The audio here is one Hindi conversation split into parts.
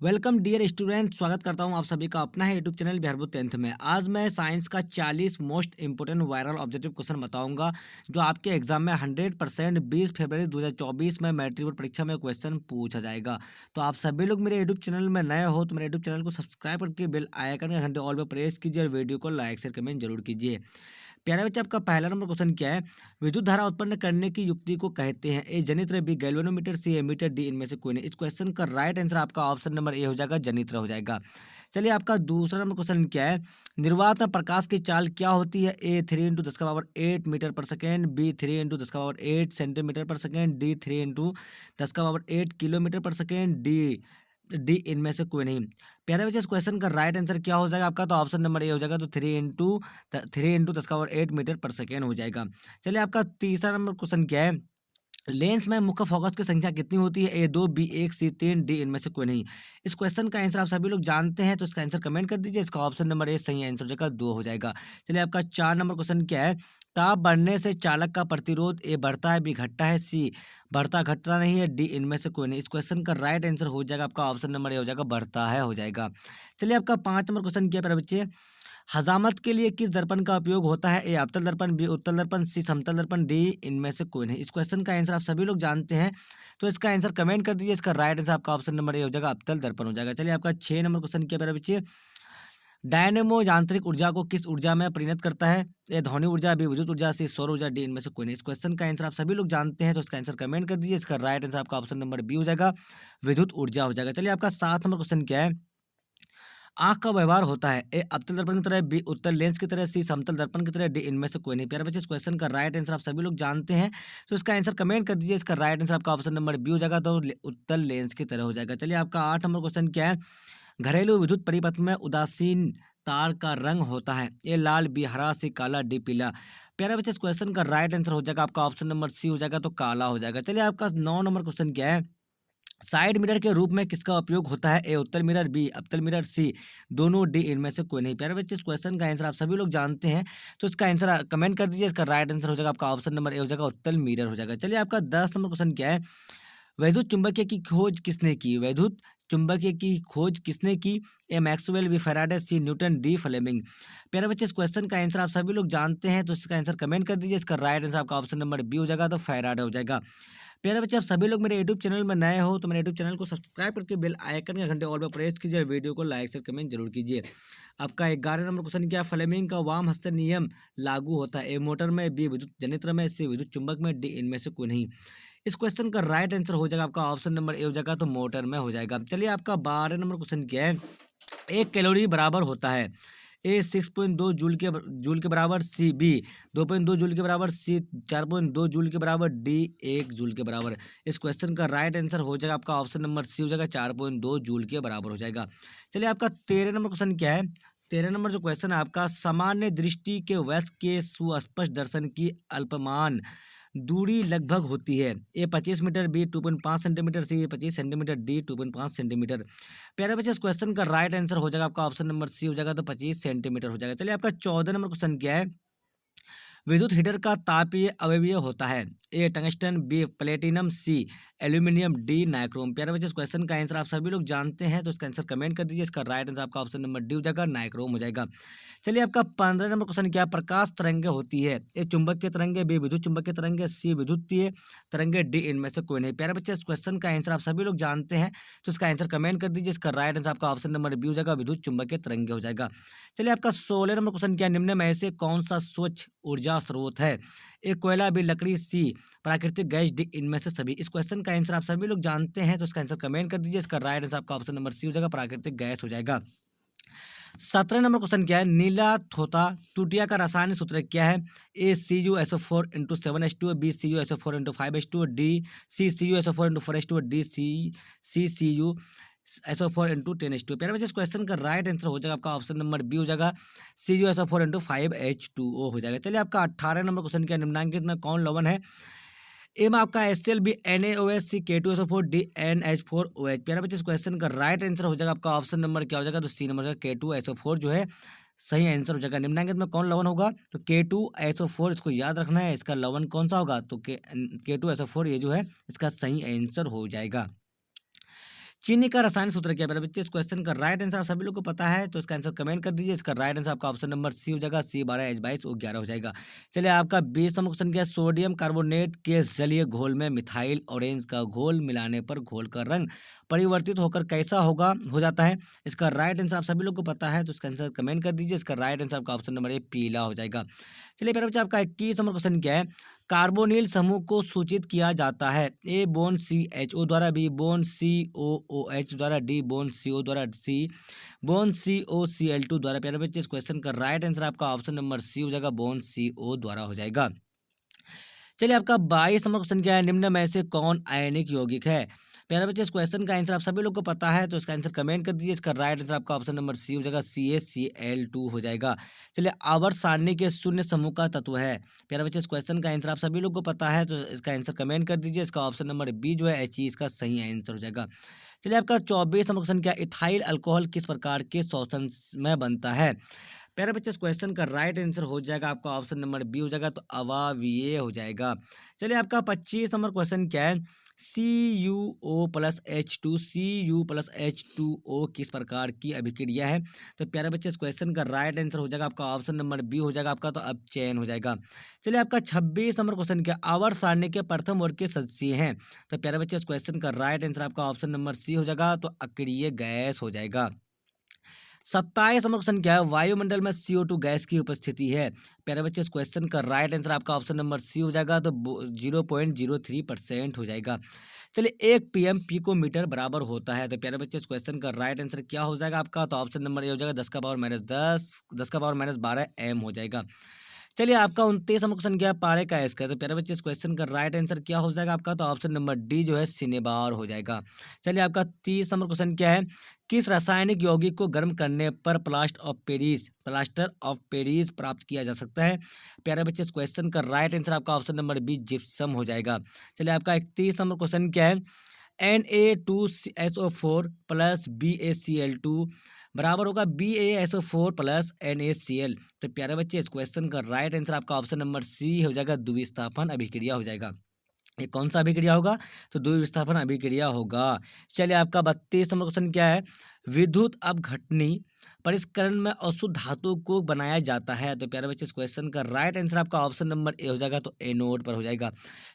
वेलकम डियर स्टूडेंट, स्वागत करता हूं आप सभी का अपना है YouTube channel Bihar board 10th में। आज मैं साइंस का 40 most important viral objective question बताऊंगा जो आपके एग्जाम में 100% 20 फरवरी 2024 में मैट्रिक बोर्ड परीक्षा में क्वेश्चन पूछा जाएगा। तो आप सभी लोग मेरे यूट्यूब चैनल में नए हो तो मेरे यूट्यूब चैनल को सब्सक्राइब करके बेल आइकन का घंटे ऑल पर प्रेस कीजिए और वीडियो को लाइक शेयर कमेंट जरूर कीजिए। प्यारे बच्चे, आपका पहला नंबर क्वेश्चन क्या है? विद्युत धारा उत्पन्न करने की युक्ति को कहते हैं? ए जनित्र, बी गैल्वेनोमीटर, सी एमीटर, डी इनमें से कोई नहीं। इस क्वेश्चन का राइट आंसर आपका ऑप्शन नंबर ए हो जाएगा, जनित्र हो जाएगा। चलिए, आपका दूसरा नंबर क्वेश्चन क्या है? निर्वात में प्रकाश की चाल क्या होती है? ए 3 × 10⁻8 मीटर पर सेकेंड, बी 3 × 10⁻8 सेंटीमीटर पर सेकेंड, डी 3 × 10⁻8 किलोमीटर पर सेकेंड, डी डी इनमें से कोई नहीं। प्यारे बच्चे, इस क्वेश्चन का राइट आंसर क्या हो जाएगा आपका? तो ऑप्शन नंबर ए हो जाएगा, तो 3 × 10⁸ मीटर पर सेकेंड हो जाएगा। चलिए, आपका तीसरा नंबर क्वेश्चन क्या है? लेंस में मुख्य फोकस की संख्या कितनी होती है? ए 2, बी 1, सी 3, डी इनमें से कोई नहीं। इस क्वेश्चन का आंसर आप सभी लोग जानते हैं तो इसका आंसर कमेंट कर दीजिए। इसका ऑप्शन नंबर ए सही आंसर हो जाएगा, 2 हो जाएगा। चलिए, आपका 4 नंबर क्वेश्चन क्या है? ताप बढ़ने से चालक का प्रतिरोध ए बढ़ता है, बी घटता है, सी बढ़ता घटता नहीं है, डी इनमें से कोई नहीं। इस क्वेश्चन का राइट आंसर हो जाएगा आपका ऑप्शन नंबर ए हो जाएगा, बढ़ता है हो जाएगा। चलिए, आपका 5 नंबर क्वेश्चन क्या है प्यारे बच्चे? हजामत के लिए किस दर्पण का उपयोग होता है? ए अवतल दर्पण, बी उत्तल दर्पण, सी समतल दर्पण, डी इनमें से कोई नहीं। इस क्वेश्चन का आंसर आप सभी लोग जानते हैं तो इसका आंसर कमेंट कर दीजिए। इसका राइट आंसर आपका ऑप्शन नंबर ए हो जाएगा, अवतल दर्पण हो जाएगा। चलिए, आपका 6 नंबर क्वेश्चन क्या है मेरे बच्चे? डायनेमो यांत्रिक ऊर्जा को किस ऊर्जा में परिणत करता है? ए ध्वनि ऊर्जा, बी विद्युत ऊर्जा, सी सौर ऊर्जा, डी इनमें से कोई नहीं। इस क्वेश्चन का आंसर आप सभी लोग जानते हैं तो इसका आंसर कमेंट कर दीजिए। इसका राइट आंसर आपका ऑप्शन नंबर बी हो जाएगा, विद्युत ऊर्जा हो जाएगा। चलिए, आपका 7 नंबर क्वेश्चन क्या है? आँख का व्यवहार होता है? ए अवतल दर्पण की तरह, बी उत्तल लेंस की तरह, सी समतल दर्पण की तरह, डी इनमें से कोई नहीं। प्यारे बच्चे, इस क्वेश्चन का राइट आंसर आप सभी लोग जानते हैं तो इसका आंसर कमेंट कर दीजिए। इसका राइट आंसर आपका ऑप्शन नंबर बी हो जाएगा, तो उत्तल लेंस की तरह हो जाएगा। चलिए, आपका 8 नंबर क्वेश्चन क्या है? घरेलू विद्युत परिपथ में उदासीन तार का रंग होता है? ए लाल, बी हरा, सी काला, डी पीला। प्यारे बच्चे, इस क्वेश्चन का राइट आंसर हो जाएगा आपका ऑप्शन नंबर सी हो जाएगा, तो काला हो जाएगा। चलिए, आपका 9 नंबर क्वेश्चन क्या है? साइड मिरर के रूप में किसका उपयोग होता है? ए उत्तल मिरर, बी अवतल मिरर, सी दोनों, डी इनमें से कोई नहीं। प्यारे बच्चे, इस क्वेश्चन का आंसर आप सभी लोग जानते हैं तो इसका आंसर कमेंट कर दीजिए। इसका राइट आंसर हो जाएगा आपका ऑप्शन नंबर ए हो जाएगा, उत्तल मिरर हो जाएगा। चलिए, आपका 10 नंबर क्वेश्चन क्या है? वैद्युत चुंबकीय की खोज किसने की? वैद्युत चुंबकीय की खोज किसने की? ए मैक्सवेल, बी फैराडे, सी न्यूटन, डी फ्लेमिंग। प्यारे बच्चे, इस क्वेश्चन का आंसर आप सभी लोग जानते हैं तो इसका आंसर कमेंट कर दीजिए। इसका राइट आंसर आपका ऑप्शन नंबर बी हो जाएगा, तो फैराडे हो जाएगा। प्यारे बच्चे, आप सभी लोग मेरे यूट्यूब चैनल में नए हो तो मेरे यूट्यूब चैनल को सब्सक्राइब करके बेल आइकन का घंटे ऑल पर प्रेस कीजिए और वीडियो को लाइक शेयर कमेंट जरूर कीजिए। आपका 11 नंबर क्वेश्चन क्या? फ्लेमिंग का वाम हस्त नियम लागू होता है? ए मोटर में, बी विद्युत जनित्र में, सी विद्युत चुंबक में, डी इनमें से कोई नहीं। इस क्वेश्चन का राइट आंसर हो जाएगा आपका ऑप्शन नंबर ए हो जाएगा, तो मोटर में हो जाएगा। चलिए, आपका 12 नंबर क्वेश्चन क्या है? 1 कैलोरी बराबर होता है? ए 6.2 जूल के बराबर, सी बी 2.2 जूल के बराबर, सी 4.2 जूल के बराबर, डी 1 जूल के बराबर। इस क्वेश्चन का राइट आंसर हो जाएगा आपका ऑप्शन नंबर सी हो जाएगा, 4.2 जूल के बराबर हो जाएगा। चलिए, आपका 13 नंबर क्वेश्चन क्या है? 13 नंबर जो क्वेश्चन है आपका, सामान्य दृष्टि के वयस्क के सुस्पष्ट दर्शन की अल्पमान दूरी लगभग होती है? ए 25 मीटर, बी 2.5 सेंटीमीटर, सी 25 सेंटीमीटर, डी 2.5 सेंटीमीटर। प्यारे बच्चे, इस क्वेश्चन का राइट आंसर हो जाएगा आपका ऑप्शन नंबर सी हो जाएगा, तो 25 सेंटीमीटर हो जाएगा। चलिए, आपका 14 नंबर क्वेश्चन क्या है? विद्युत हीटर का तापीय अवयवीय होता है? ए टंगस्टन, बी प्लेटिनम, सी एल्यूमिनियम, डी नाइक्रोम। प्यारे बच्चे, इस क्वेश्चन का आंसर आप सभी लोग जानते हैं तो इसका आंसर कमेंट कर दीजिए। इसका राइट आंसर आपका ऑप्शन नंबर डी हो जाएगा, नाइक्रोम हो जाएगा। चलिए, आपका 15 नंबर क्वेश्चन क्या? प्रकाश तरंगे होती है? ए चुंबकीय तरंगे, बी विद्युत चुंबकीय तरंगे, सी विद्युतीय तरंगे, डी इनमें से कोई नहीं। प्यारे बच्चे, इस क्वेश्चन का आंसर आप सभी लोग जानते हैं तो इसका आंसर कमेंट कर दीजिए। इसका राइट आंसर आपका ऑप्शन नंबर बी हो जाएगा, विद्युत चुंबकीय तरंगे हो जाएगा। चलिए, आपका 16 नंबर क्वेश्चन क्या? निम्न में से कौन सा स्वच्छ ऊर्जा स्रोत है? ए कोयला, बी लकड़ी, सी प्राकृतिक गैस, डी इनमें से सभी। इस क्वेश्चन का आंसर आप सभी लोग जानते हैं तो इसका आंसर कमेंट कर दीजिए। इसका राइट आंसर आपका ऑप्शन नंबर सी हो जाएगा, प्राकृतिक गैस हो जाएगा। 17 नंबर क्वेश्चन क्या है? नीला थोथा टूटिया का रासायनिक सूत्र क्या है? A CuSO4 × 7H2, B CuSO4 × 5H2, D CuSO4 × 4H2, D CuSO4 × 10H2। प्यारे बच्चे, इस क्वेश्चन का राइट आंसर हो जाएगा आपका ऑप्शन नंबर बी हो जाएगा, CuSO4 × 5H2O हो जाएगा। चलिए, आपका 18 नंबर क्वेश्चन क्या? निम्नलिखित में कौन लवण है? ए में आपका HCl, बी NaOH, सी K2SO4, डी NH4OH। प्यारे बच्चे, इस क्वेश्चन का राइट आंसर हो जाएगा आपका ऑप्शन नंबर क्या हो जाएगा? तो सी नंबर का K2SO4 जो है सही आंसर हो जाएगा। निम्नलिखित में कौन लवण होगा? तो K2SO4, इसको याद रखना है। इसका लवण कौन सा होगा? तो K2SO4 ये जो है इसका सही आंसर हो जाएगा। चीनी का रासायनिक सूत्र क्या है मेरे बच्चे? इस क्वेश्चन का राइट आंसर आप सभी लोग को पता है तो इसका आंसर कमेंट कर दीजिए। इसका राइट आंसर आपका ऑप्शन नंबर सी हो जाएगा, C12H22O11 हो जाएगा। चलिए आपका 20 नंबर क्वेश्चन क्या है? सोडियम कार्बोनेट के जलीय घोल में मिथाइल ऑरेंज का घोल मिलाने पर घोल का रंग परिवर्तित होकर कैसा हो जाता है? इसका राइट आंसर आप सभी लोग को पता है तो इसका आंसर कमेंट कर दीजिए। इसका राइट आंसर आपका ऑप्शन नंबर ए पीला हो जाएगा। चलिए मेरे बच्चे आपका 21 नंबर क्वेश्चन क्या है? कार्बोनिल समूह को सूचित किया जाता है ए बोन CHO द्वारा, बी बोन COOH द्वारा, डी बोन CO द्वारा, सी बोन COCl2 द्वारा। प्यारे बच्चे इस क्वेश्चन का राइट आंसर आपका ऑप्शन नंबर सी हो जाएगा, बोन CO द्वारा हो जाएगा। चलिए आपका 22 नंबर क्वेश्चन क्या है? निम्न में से कौन आयनिक यौगिक है? प्यारे बच्चे इस क्वेश्चन का आंसर आप सभी लोग को पता है तो इसका आंसर कमेंट कर दीजिए। इसका राइट आंसर आपका ऑप्शन नंबर सी हो जाएगा, CaCl2 हो जाएगा। चलिए आवर्त सारणी के शून्य समूह का तत्व है। प्यारे बच्चे इस क्वेश्चन का आंसर आप सभी लोग को पता है तो इसका आंसर कमेंट कर दीजिए। इसका ऑप्शन नंबर बी जो है He इसका सही आंसर हो जाएगा। चलिए आपका 24 नंबर क्वेश्चन क्या है? इथाइल अल्कोहल किस प्रकार के शोषण में बनता है? प्यारे बच्चे इस क्वेश्चन का राइट आंसर हो जाएगा आपका ऑप्शन नंबर बी हो जाएगा, तो अवावीय हो जाएगा। चलिए आपका 25 नंबर क्वेश्चन क्या है? CuO+H2 किस प्रकार की अभिक्रिया है? तो प्यारे बच्चे इस क्वेश्चन का राइट आंसर हो जाएगा आपका ऑप्शन नंबर बी हो जाएगा आपका, तो अब चयन हो जाएगा। चलिए आपका 26 नंबर क्वेश्चन क्या? आवर्त सारणी के प्रथम वर्ग के सदस्य हैं। तो प्यारे बच्चे इस क्वेश्चन का राइट आंसर आपका ऑप्शन नंबर सी हो जाएगा, तो अक्रिय गैस हो जाएगा। 27 नंबर क्वेश्चन क्या है? वायुमंडल में CO2 गैस की उपस्थिति है। प्यारे बच्चे इस क्वेश्चन का राइट आंसर आपका ऑप्शन नंबर सी हो जाएगा, तो 0.03% हो जाएगा। चलिए 1 pm पिकोमीटर बराबर होता है। तो प्यारे बच्चे इस क्वेश्चन का राइट आंसर क्या हो जाएगा आपका? तो ऑप्शन नंबर ए हो जाएगा 10⁻10 10⁻12 m हो जाएगा। चलिए आपका 29 नंबर क्वेश्चन क्या है? पारे का स्क्वायर। तो प्यारे बच्चे इस क्वेश्चन का राइट आंसर क्या हो जाएगा आपका? तो ऑप्शन नंबर डी जो है सिनेबार हो जाएगा। चलिए आपका 30 नंबर क्वेश्चन क्या है? किस रासायनिक यौगिक को गर्म करने पर प्लास्टर ऑफ पेरिस प्राप्त किया जा सकता है? प्यारे बच्चे इस क्वेश्चन का राइट आंसर आपका ऑप्शन नंबर बी जिप्सम हो जाएगा। चलिए आपका 31 नंबर क्वेश्चन क्या है? Na2SO4 प्लस BaCl2 बराबर होगा BaSO4 प्लस NaCl। तो प्यारे बच्चे इस क्वेश्चन का राइट आंसर आपका ऑप्शन नंबर सी हो जाएगा, द्विविस्थापन अभिक्रिया हो जाएगा। ये कौन सा अभिक्रिया होगा? तो द्विविस्थापन अभिक्रिया होगा। चलिए आपका 32 नंबर क्वेश्चन क्या है? विद्युत अपघटनी परिष्करण में अशुद्ध धातु को बनाया जाता है। तो प्यारे बच्चे इस क्वेश्चन का राइट आंसर आपका ऑप्शन नंबर ए हो जाएगा, तो एनोड पर हो जाएगा।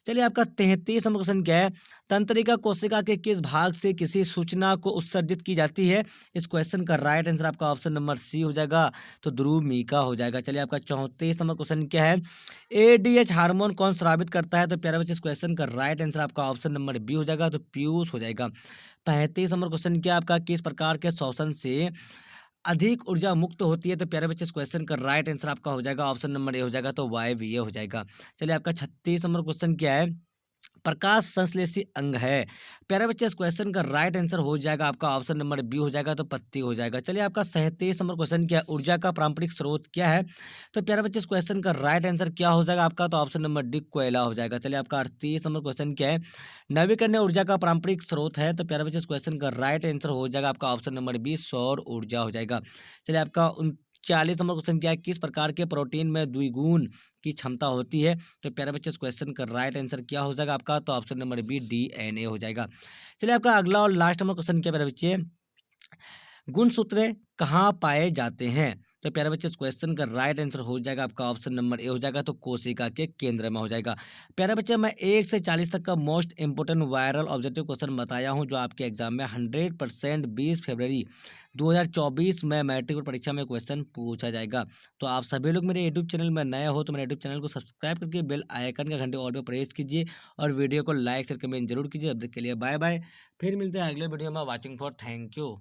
चलिए आपका 33 नंबर क्वेश्चन क्या है? तंत्रिका कोशिका के किस भाग से किसी सूचना को उत्सर्जित की जाती है? इस क्वेश्चन का राइट आंसर आपका ऑप्शन नंबर सी हो जाएगा, तो ध्रुवीका हो जाएगा। चलिए आपका 34 नंबर क्वेश्चन क्या है? ADH हार्मोन कौन स्रावित करता है? तो प्यारे बच्चे इस क्वेश्चन का राइट आंसर आपका ऑप्शन नंबर बी हो जाएगा, तो पीयूष हो जाएगा। 35 नंबर क्वेश्चन क्या आपका? किस प्रकार के शोषण से अधिक ऊर्जा मुक्त होती है? तो प्यारे बच्चे इस क्वेश्चन का राइट आंसर आपका हो जाएगा, ऑप्शन नंबर ए हो जाएगा, तो वायवीय हो जाएगा। चलिए आपका 36 नंबर क्वेश्चन क्या है? प्रकाश संश्लेषी अंग है। प्यारे बच्चे इस क्वेश्चन का राइट आंसर हो जाएगा आपका ऑप्शन नंबर बी हो जाएगा, तो पत्ती हो जाएगा। चलिए आपका 37 नंबर क्वेश्चन क्या है? ऊर्जा का पारंपरिक स्रोत क्या है? तो प्यारे बच्चे इस क्वेश्चन का राइट आंसर क्या हो जाएगा आपका? तो ऑप्शन नंबर डी कोयला हो जाएगा। चलिए आपका 38 नंबर क्वेश्चन क्या है? नवीकरणीय ऊर्जा का पारंपरिक स्रोत है। तो प्यारे बच्चे इस क्वेश्चन का राइट आंसर हो जाएगा आपका ऑप्शन नंबर बी सौर ऊर्जा हो जाएगा। चलिए आपका 39 नंबर क्वेश्चन क्या है? किस प्रकार के प्रोटीन में द्विगुण की क्षमता होती है? तो प्यारे बच्चे इस क्वेश्चन का राइट आंसर क्या हो जाएगा आपका? तो ऑप्शन नंबर बी DNA हो जाएगा। चलिए आपका अगला और लास्ट नंबर क्वेश्चन क्या है प्यारे बच्चे? गुणसूत्र कहाँ पाए जाते हैं? तो प्यारे बच्चे इस क्वेश्चन का राइट आंसर हो जाएगा आपका ऑप्शन नंबर ए हो जाएगा, तो कोशिका के केंद्र में हो जाएगा। प्यारे बच्चे मैं 1 से 40 तक का most important viral objective question बताया हूं जो आपके एग्जाम में 100% 20 फरवरी 2024 में मैट्रिक बोर्ड परीक्षा में क्वेश्चन पूछा जाएगा। तो आप सभी लोग मेरे यूट्यूब चैनल में नए हो तो मेरे यूट्यूब चैनल को सब्सक्राइब करके बेल आइकन का घंटे ऑल पे प्रेस कीजिए और वीडियो को लाइक शेयर कमेंट जरूर कीजिए। अब तक के लिए बाय बाय, फिर मिलते हैं अगले वीडियो में। Watching for thank you.